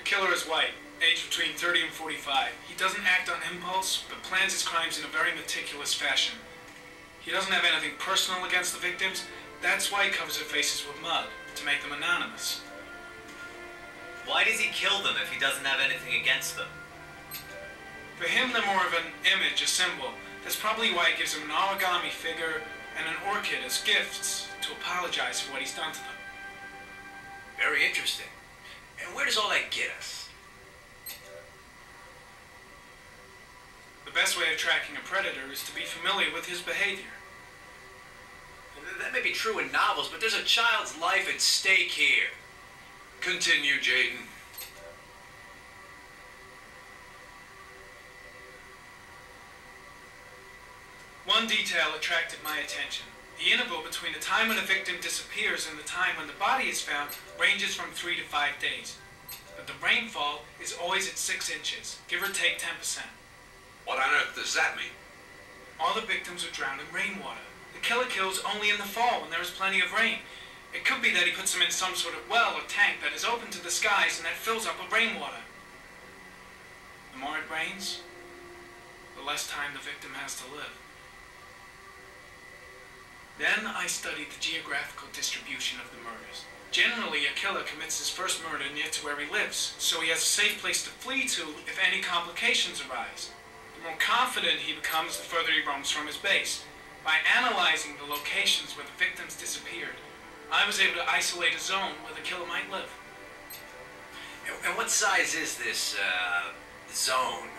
killer is white, aged between 30 and 45. He doesn't act on impulse, but plans his crimes in a very meticulous fashion. He doesn't have anything personal against the victims. That's why he covers their faces with mud, to make them anonymous. Why does he kill them if he doesn't have anything against them? For him, they're more of an image, a symbol. That's probably why he gives them an origami figure and an orchid as gifts to apologize for what he's done to them. Very interesting. And where does all that get us? The best way of tracking a predator is to be familiar with his behavior. That may be true in novels, but there's a child's life at stake here. Continue, Jaden. One detail attracted my attention. The interval between the time when a victim disappears and the time when the body is found ranges from 3 to 5 days. But the rainfall is always at 6 inches, give or take 10%. What on earth does that mean? All the victims are drowned in rainwater. The killer kills only in the fall when there is plenty of rain. It could be that he puts them in some sort of well or tank that is open to the skies and that fills up with rainwater. The more it rains, the less time the victim has to live. Then I studied the geographical distribution of the murders. Generally, a killer commits his first murder near to where he lives, so he has a safe place to flee to if any complications arise. The more confident he becomes, the further he roams from his base. By analyzing the locations where the victims disappeared, I was able to isolate a zone where the killer might live. And what size is this, zone?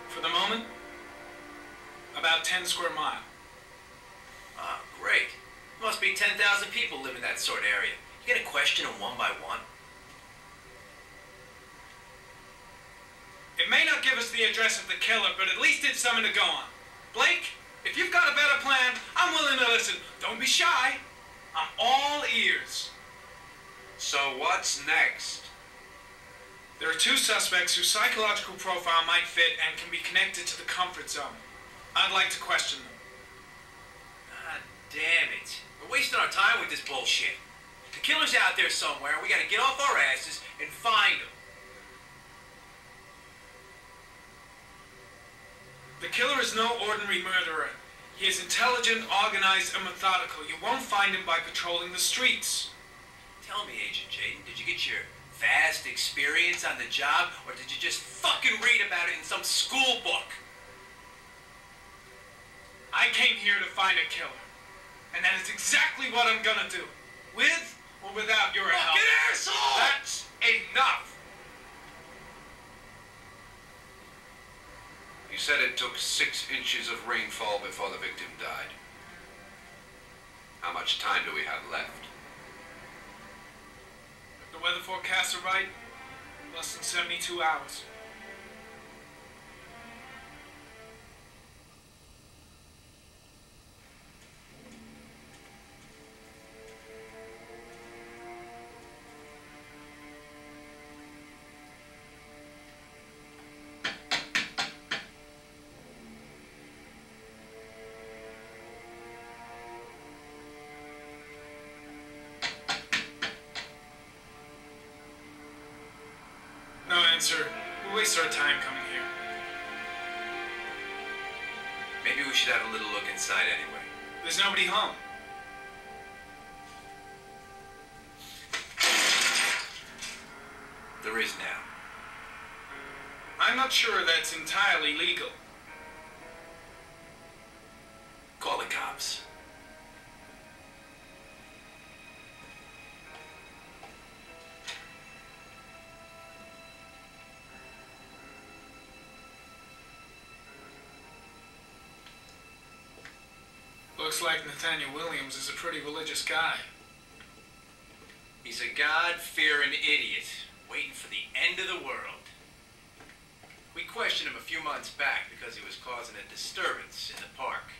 For the moment, about 10 square miles. Ah, great. Must be 10,000 people live in that sort of area. You gonna question them one by one? It may not give us the address of the killer, but at least it's something to go on. Blake, if you've got a better plan, I'm willing to listen. Don't be shy. I'm all ears. So what's next? There are 2 suspects whose psychological profile might fit and can be connected to the comfort zone. I'd like to question them. God damn it. We're wasting our time with this bullshit. The killer's out there somewhere. We gotta get off our asses and find him. The killer is no ordinary murderer. He is intelligent, organized, and methodical. You won't find him by patrolling the streets. Tell me, Agent Jaden, did you get your vast experience on the job, or did you just fucking read about it in some school book? I came here to find a killer. And that is exactly what I'm gonna do. With or without your help. Fucking asshole! That's enough! You said it took 6 inches of rainfall before the victim died. How much time do we have left? If the weather forecasts are right, less than 72 hours. No answer. We waste our time coming here. Maybe we should have a little look inside anyway. There's nobody home. There is now. I'm not sure that's entirely legal. Call the cops. Looks like Nathaniel Williams is a pretty religious guy. He's a God-fearing idiot, waiting for the end of the world. We questioned him a few months back because he was causing a disturbance in the park.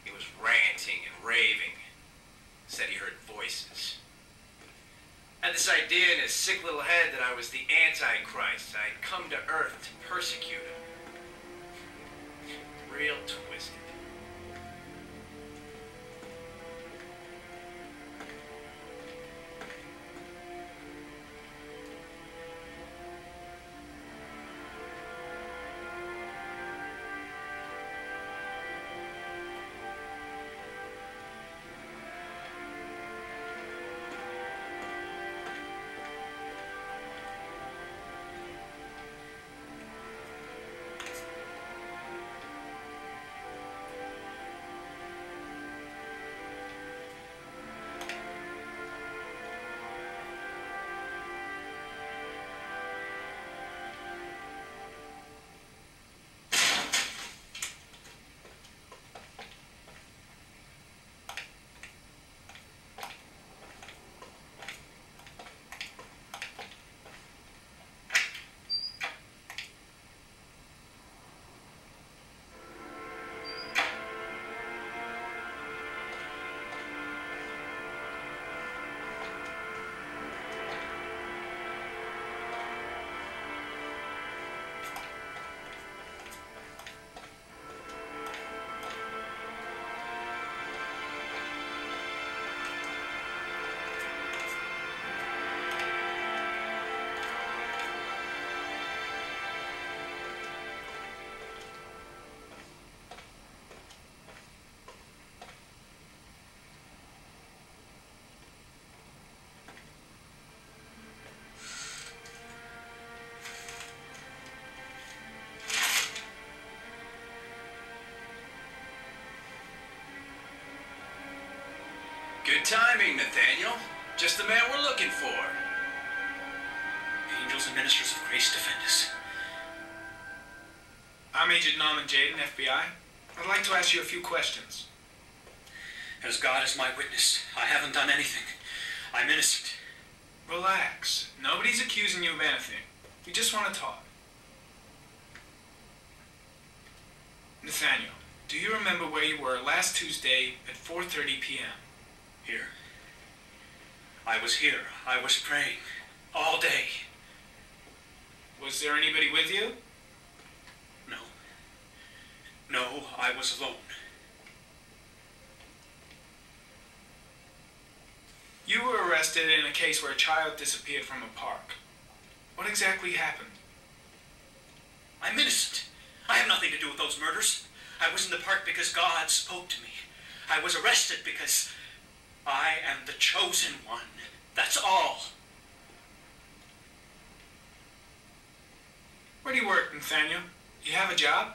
He was ranting and raving. Said he heard voices. Had this idea in his sick little head that I was the Antichrist. I'd come to Earth to persecute him. Real twisted. Good timing, Nathaniel. Just the man we're looking for. Angels and ministers of grace, defend us. I'm Agent Norman Jaden, FBI. I'd like to ask you a few questions. As God is my witness, I haven't done anything. I'm innocent. Relax. Nobody's accusing you of anything. We just want to talk. Nathaniel, do you remember where you were last Tuesday at 4:30 p.m.? Here. I was here. I was praying. All day. Was there anybody with you? No. No, I was alone. You were arrested in a case where a child disappeared from a park. What exactly happened? I'm innocent. I have nothing to do with those murders. I was in the park because God spoke to me. I was arrested because I am the chosen one. That's all. Where do you work, Nathaniel? You have a job?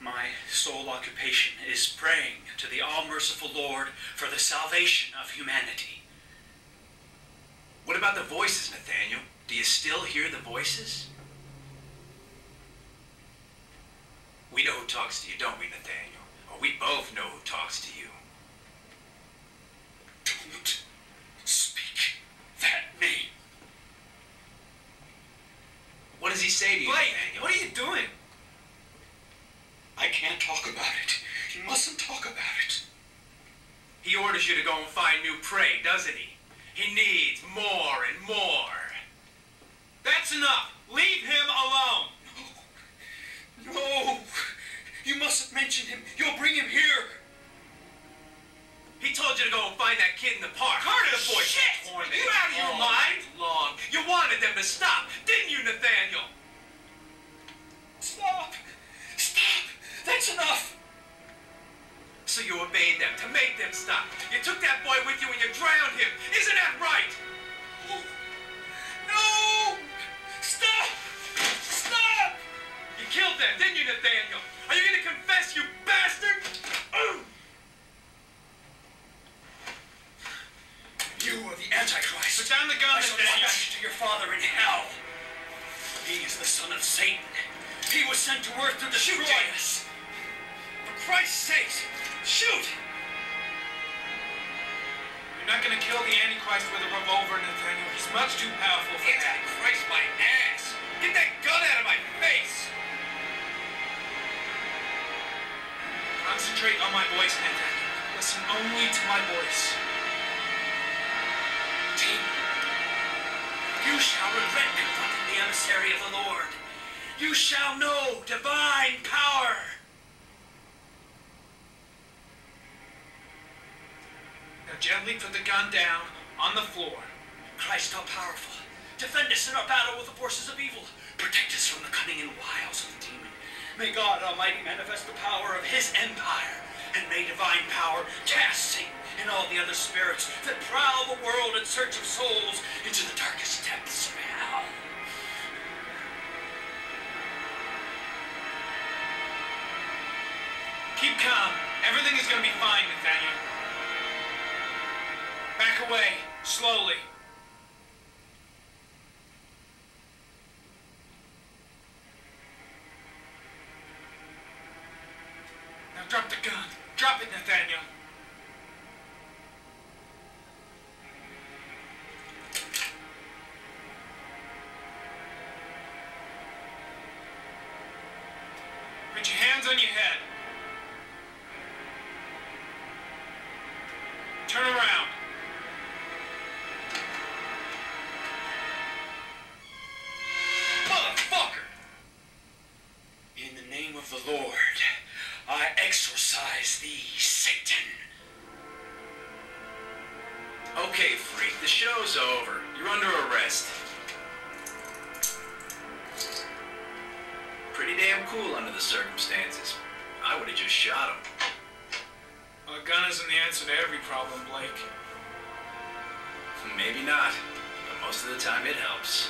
My sole occupation is praying to the all-merciful Lord for the salvation of humanity. What about the voices, Nathaniel? Do you still hear the voices? We know who talks to you, don't we, Nathaniel? Or we both know who talks to you. Don't speak that name. What does he say to you, Blake, Nathaniel? what are you doing? I can't talk about it. You mustn't talk about it. He orders you to go and find new prey, doesn't he? He needs more and more. That's enough. Leave him alone. No! You mustn't mention him. You'll bring him here. He told you to go and find that kid in the park. Carter, the boy. Shit! Are you out of your mind? Long. You wanted them to stop, didn't you, Nathaniel? Stop! Stop! That's enough! So you obeyed them to make them stop. You took that boy with you and you drowned him. Isn't that right? No! Stop! Stop! You killed them, didn't you, Nathaniel? Are you going to confess, you bastard? You are the Antichrist. Put down the gun, I shall Nathaniel. punish you to your father in hell. He is the son of Satan. He was sent to earth to destroy us. For Christ's sake, shoot! You're not gonna kill the Antichrist with a revolver, Nathaniel. He's much too powerful for that. Antichrist, my ass! Get that gun out of my face! Concentrate on my voice, Nathaniel. Listen only to my voice. You shall regret confronting the emissary of the Lord. You shall know divine power. Now gently put the gun down on the floor. Christ all powerful, defend us in our battle with the forces of evil. Protect us from the cunning and wiles of the demon. May God Almighty manifest the power of his empire, and may divine power cast Satan and all the other spirits that prowl the world in search of souls into the darkest depths of hell. Keep calm. Everything is gonna be fine, Nathaniel. Back away, slowly. Now drop the gun. Drop it, Nathaniel. Put your hands on your head. Turn around. Motherfucker! In the name of the Lord, I exorcise thee, Satan. Okay, freak, the show's over. You're under arrest. Pretty damn cool under the circumstances. I would have just shot him. Well, a gun isn't the answer to every problem, Blake. Maybe not, but most of the time it helps.